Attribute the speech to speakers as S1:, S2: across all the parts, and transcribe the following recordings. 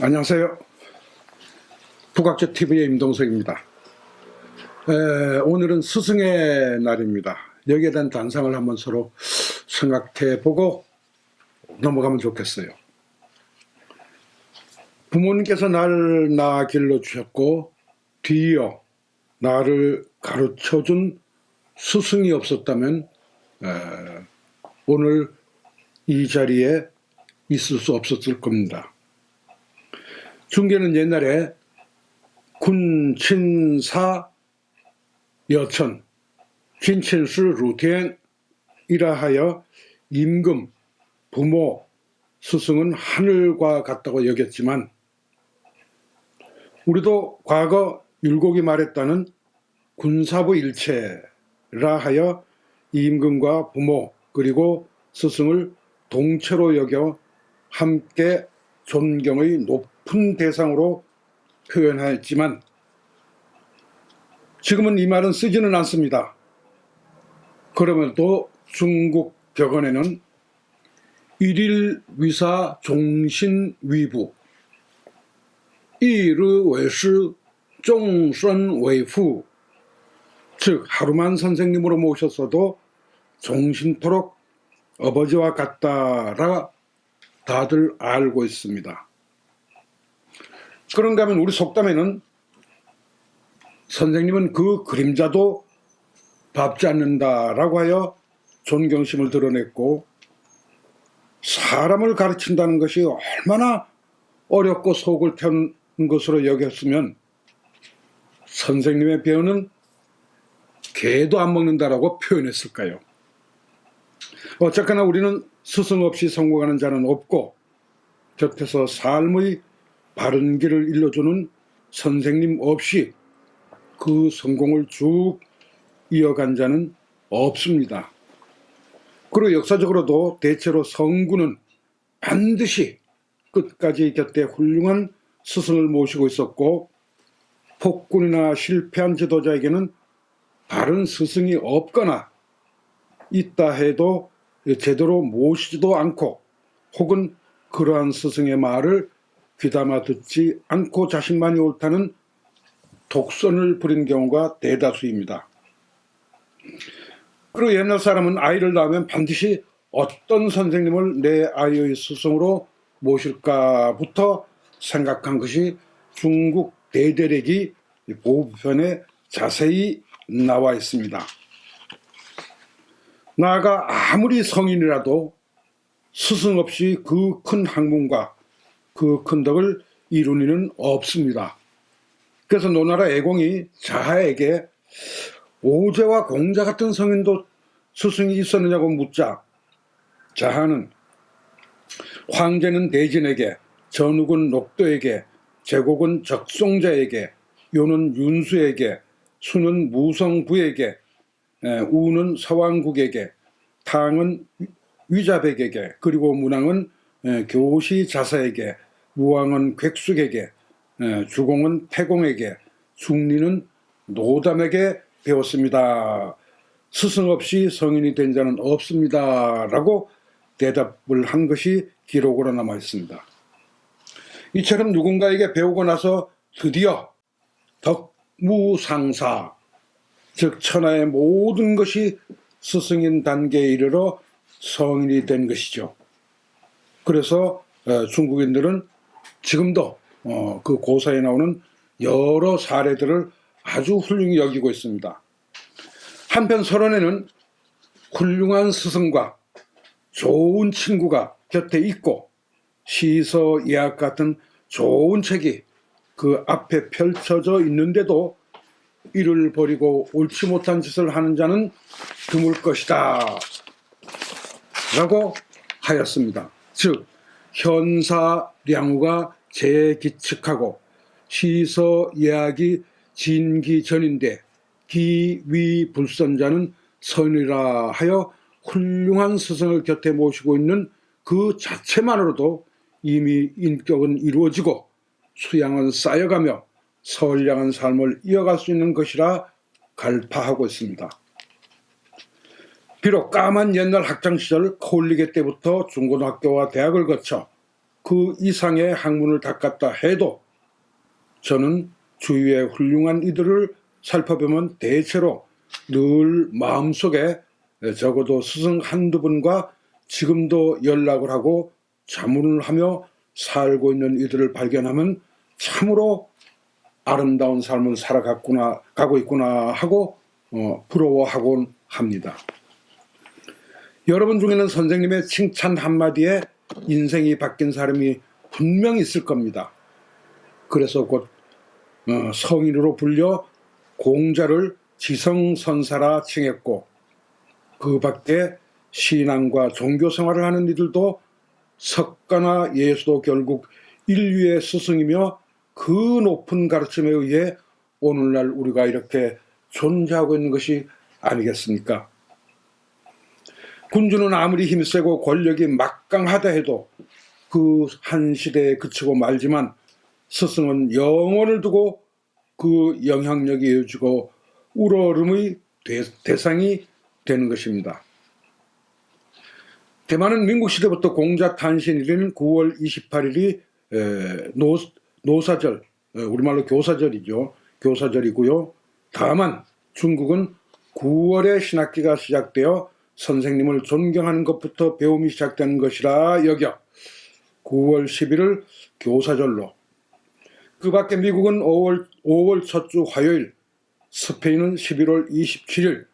S1: 안녕하세요. 북악재TV의 임동석입니다. 오늘은 스승의 날입니다. 여기에 대한 단상을 한번 서로 생각해보고 넘어가면 좋겠어요. 부모님께서 나를 낳아 길러주셨고 뒤이어 나를 가르쳐준 스승이 없었다면 오늘 이 자리에 있을 수 없었을 겁니다. 중계는 옛날에 군친사 여천, 진친수 루텐이라 하여 임금, 부모, 스승은 하늘과 같다고 여겼지만 우리도 과거 율곡이 말했다는 군사부 일체라 하여 임금과 부모 그리고 스승을 동체로 여겨 함께 존경의 높은 대상으로 표현하였지만 지금은 이 말은 쓰지는 않습니다. 그럼에도 중국 벽언에는 일일위사 종신위부 이르외시 종선외후 즉 하루만 선생님으로 모셨어도 종신토록 아버지와 같다라 다들 알고 있습니다. 그런가 하면 우리 속담에는 선생님은 그 그림자도 밟지 않는다라고 하여 존경심을 드러냈고 사람을 가르친다는 것이 얼마나 어렵고 속을 태우는 것으로 여겼으면 선생님의 배우는 개도 안 먹는다라고 표현했을까요? 어쨌거나 우리는 스승 없이 성공하는 자는 없고 곁에서 삶의 바른 길을 일러주는 선생님 없이 그 성공을 쭉 이어간 자는 없습니다. 그리고 역사적으로도 대체로 성군은 반드시 끝까지 곁에 훌륭한 스승을 모시고 있었고 폭군이나 실패한 지도자에게는 바른 스승이 없거나 있다 해도 제대로 모시지도 않고 혹은 그러한 스승의 말을 귀담아 듣지 않고 자신만이 옳다는 독선을 부린 경우가 대다수입니다. 그리고 옛날 사람은 아이를 낳으면 반드시 어떤 선생님을 내 아이의 스승으로 모실까부터 생각한 것이 중국 대대歴이 보부편에 자세히 나와 있습니다. 나아가 아무리 성인이라도 스승 없이 그 큰 학문과 그 큰 덕을 이룬 이는 없습니다. 그래서 노나라 애공이 자하에게 오제와 공자 같은 성인도 스승이 있었느냐고 묻자 자하는 황제는 대진에게, 전욱은 녹도에게, 제곡은 적송자에게, 요는 윤수에게, 수는 무성부에게, 우는 서왕국에게, 탕은 위자백에게, 그리고 문왕은 교시자사에게, 무왕은 객숙에게, 주공은 태공에게, 중리는 노담에게 배웠습니다. 스승 없이 성인이 된 자는 없습니다. 라고 대답을 한 것이 기록으로 남아 있습니다. 이처럼 누군가에게 배우고 나서 드디어 덕무상사, 즉 천하의 모든 것이 스승인 단계에 이르러 성인이 된 것이죠. 그래서 중국인들은 지금도 그 고사에 나오는 여러 사례들을 아주 훌륭히 여기고 있습니다. 한편 설원에는 훌륭한 스승과 좋은 친구가 곁에 있고 시서 예학 같은 좋은 책이 그 앞에 펼쳐져 있는데도 이를 버리고 옳지 못한 짓을 하는 자는 드물 것이다 라고 하였습니다. 즉 현사량우가 재기측하고 시서 예학이 진기전인데 기위불선자는 선이라 하여 훌륭한 스승을 곁에 모시고 있는 그 자체만으로도 이미 인격은 이루어지고 수양은 쌓여가며 선량한 삶을 이어갈 수 있는 것이라 갈파하고 있습니다. 비록 까만 옛날 학창시절 콜리게 때부터 중고등학교와 대학을 거쳐 그 이상의 학문을 닦았다 해도 저는 주위의 훌륭한 이들을 살펴보면 대체로 늘 마음속에 적어도 스승 한두 분과 지금도 연락을 하고 자문을 하며 살고 있는 이들을 발견하면 참으로 아름다운 삶을 가고 있구나 하고 부러워하곤 합니다. 여러분 중에는 선생님의 칭찬 한마디에 인생이 바뀐 사람이 분명히 있을 겁니다. 그래서 곧 성인으로 불려 공자를 지성선사라 칭했고, 그 밖에 신앙과 종교 생활을 하는 이들도 석가나 예수도 결국 인류의 스승이며 그 높은 가르침에 의해 오늘날 우리가 이렇게 존재하고 있는 것이 아니겠습니까? 군주는 아무리 힘세고 권력이 막강하다 해도 그 한 시대에 그치고 말지만 스승은 영원을 두고 그 영향력이 이어지고 우러름의 대상이 되는 것입니다. 대만은 민국시대부터 공자 탄신일인 9월 28일이 노사절, 우리말로 교사절이죠. 교사절이고요. 다만 중국은 9월에 신학기가 시작되어 선생님을 존경하는 것부터 배움이 시작되는 것이라 여겨 9월 10일을 교사절로, 그 밖에 미국은 5월 첫 주 화요일, 스페인은 11월 27일,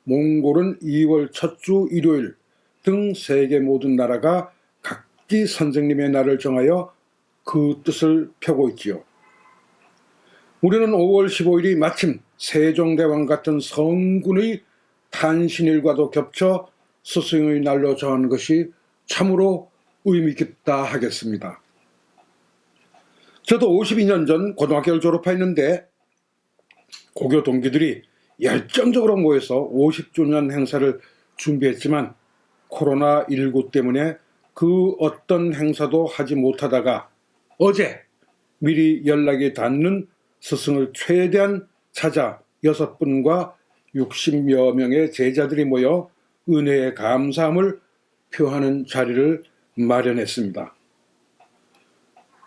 S1: 몽골은 2월 첫 주 일요일 등 세계 모든 나라가 각기 선생님의 날을 정하여 그 뜻을 펴고 있지요. 우리는 5월 15일이 마침 세종대왕 같은 성군의 탄신일과도 겹쳐 스승의 날로 정한 것이 참으로 의미 깊다 하겠습니다. 저도 52년 전 고등학교를 졸업했는데 고교 동기들이 열정적으로 모여서 50주년 행사를 준비했지만 코로나19 때문에 그 어떤 행사도 하지 못하다가 어제 미리 연락이 닿는 스승을 최대한 찾아 6분과 60여 명의 제자들이 모여 은혜의 감사함을 표하는 자리를 마련했습니다.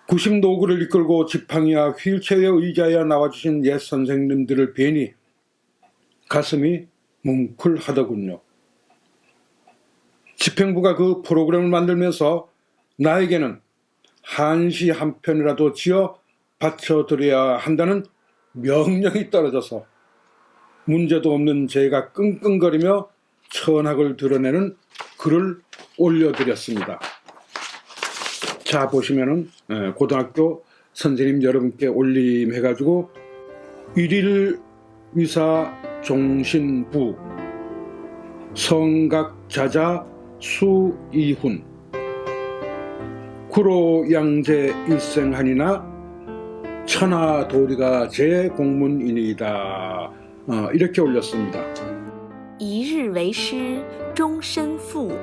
S1: 90노구를 이끌고 지팡이와 휠체어 의자에 나와주신 옛 선생님들을 뵈니 가슴이 뭉클하더군요. 집행부가 그 프로그램을 만들면서 나에게는 한시 한 편이라도 지어 바쳐드려야 한다는 명령이 떨어져서 문제도 없는 제가 끙끙거리며 천학을 드러내는 글을 올려드렸습니다. 자, 보시면은 고등학교 선생님 여러분께 올림해가지고 일일 위사 종신부 성각자자 수이훈 구로양제 일생하니나 천하도리가 제 공문이니이다. 이렇게 올렸습니다.
S2: 一日为师终身父，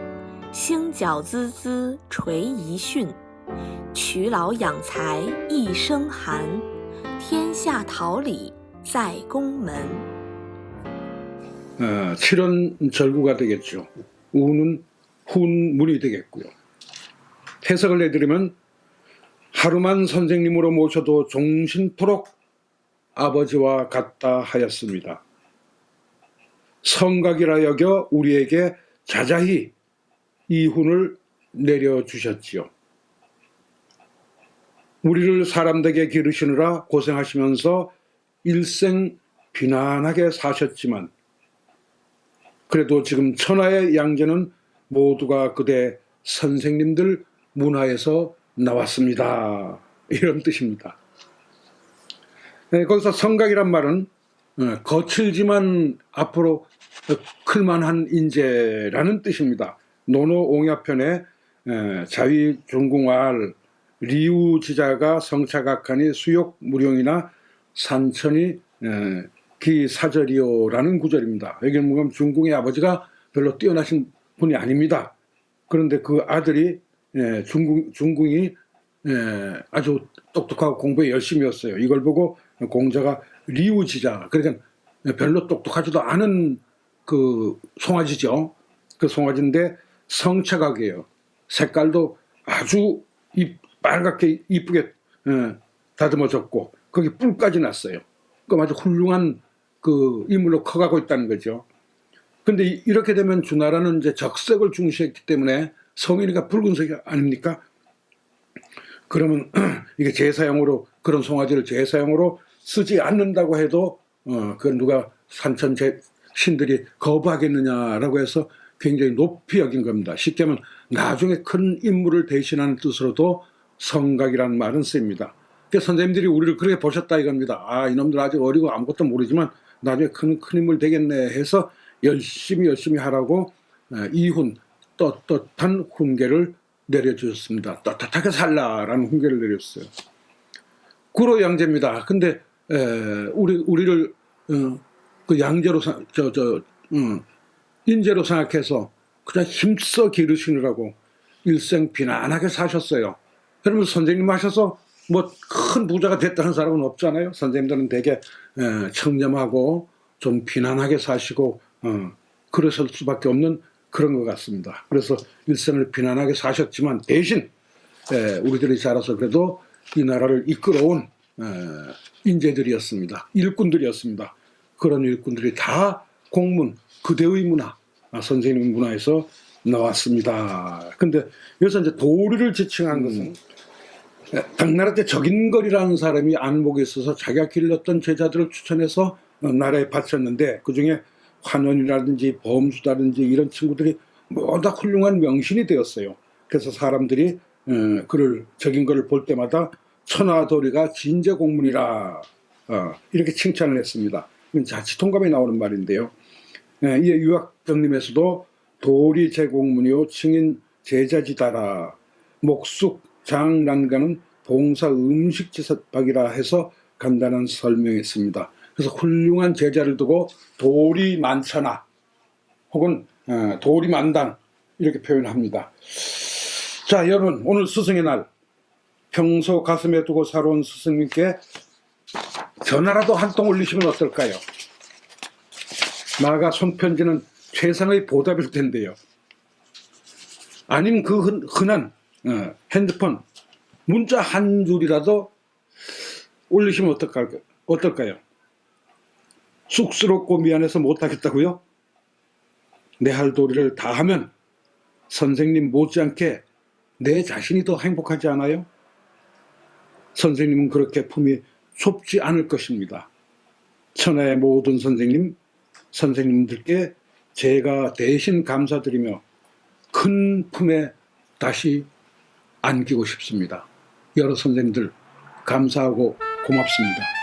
S2: 星角孜孜垂遗训，取老养才一生寒，天下桃李在宫门。
S1: 7은 절구가 되겠죠. 우는 훈문이 되겠고요. 해석을 해드리면 하루만 선생님으로 모셔도 종신토록 아버지와 같다 하였습니다. 성각이라 여겨 우리에게 자자히 이훈을 내려주셨지요. 우리를 사람되게 기르시느라 고생하시면서 일생 비난하게 사셨지만 그래도 지금 천하의 양제는 모두가 그대 선생님들 문화에서 나왔습니다. 이런 뜻입니다. 거기서 성각이란 말은 거칠지만 앞으로 클만한 인재라는 뜻입니다. 노노옹야편에 자위중궁활 리우지자가 성차각하니 수욕무령이나 산천이 기사절이요라는 구절입니다. 여기는 보면 중궁의 아버지가 별로 뛰어나신 분이 아닙니다. 그런데 그 아들이 중궁이 아주 똑똑하고 공부에 열심히였어요. 이걸 보고 공자가 리우지자, 그러니까 별로 똑똑하지도 않은 그 송아지죠. 그 송아지인데 성차각이에요. 색깔도 아주 빨갛게 이쁘게 다듬어졌고 거기 뿔까지 났어요. 그 아주 훌륭한 그 인물로 커가고 있다는 거죠. 근데 이렇게 되면 주나라는 이제 적색을 중시했기 때문에 성인이가 붉은색이 아닙니까? 그러면 이게 제사용으로 그런 송아지를 제사용으로 쓰지 않는다고 해도 그건 누가 산천 신들이 거부하겠느냐라고 해서 굉장히 높이 여긴 겁니다. 쉽게 하면 나중에 큰 인물을 대신하는 뜻으로도 성각이라는 말은 씁니다. 그러니까 선생님들이 우리를 그렇게 보셨다 이겁니다. 아, 이놈들 아직 어리고 아무것도 모르지만 나중에 큰 인물 되겠네 해서 열심히 하라고 이훈 떳떳한 훈계를 내려주셨습니다. 떳떳하게 살라라는 훈계를 내렸어요. 구로 양제입니다. 근데 우리를 그 양제로 인재로 생각해서 그냥 힘써 기르시느라고 일생 비난하게 사셨어요. 여러분 선생님 하셔서 뭐 큰 부자가 됐다는 사람은 없잖아요. 선생님들은 되게 청렴하고 좀 비난하게 사시고 그러실 수밖에 없는 그런 것 같습니다. 그래서 일생을 비난하게 사셨지만 대신 우리들이 자라서 그래도 이 나라를 이끌어온 인재들이었습니다. 일꾼들이었습니다. 그런 일꾼들이 다 공문, 그대의 문화, 선생님 문화에서 나왔습니다. 근데 여기서 이제 도리를 지칭한 것은 당나라 때 적인걸이라는 사람이 안목에 있어서 자기가 길렀던 제자들을 추천해서 나라에 바쳤는데 그중에 환원이라든지 범수라든지 이런 친구들이 모두 다 훌륭한 명신이 되었어요. 그래서 사람들이 그를 적인걸을 볼 때마다 천하도리가 진제공문이라 이렇게 칭찬을 했습니다. 이건 자치통감에 나오는 말인데요. 이에 유학정림에서도 도리 제공문이요 칭인 제자지다라 목숙 장란가는 봉사 음식지석박이라 해서 간단한 설명했습니다. 그래서 훌륭한 제자를 두고 도리만천하 혹은 도리만당 이렇게 표현합니다. 자, 여러분 오늘 스승의 날 평소 가슴에 두고 살아온 스승님께 전화라도 한 통 올리시면 어떨까요? 나아가 손편지는 최상의 보답일 텐데요. 아니면 그 흔한 핸드폰 문자 한 줄이라도 올리시면 어떨까요? 쑥스럽고 미안해서 못하겠다고요? 내 할 도리를 다 하면 선생님 못지않게 내 자신이 더 행복하지 않아요? 선생님은 그렇게 품이 좁지 않을 것입니다. 천하의 모든 선생님들께 제가 대신 감사드리며 큰 품에 다시 안기고 싶습니다. 여러 선생님들 감사하고 고맙습니다.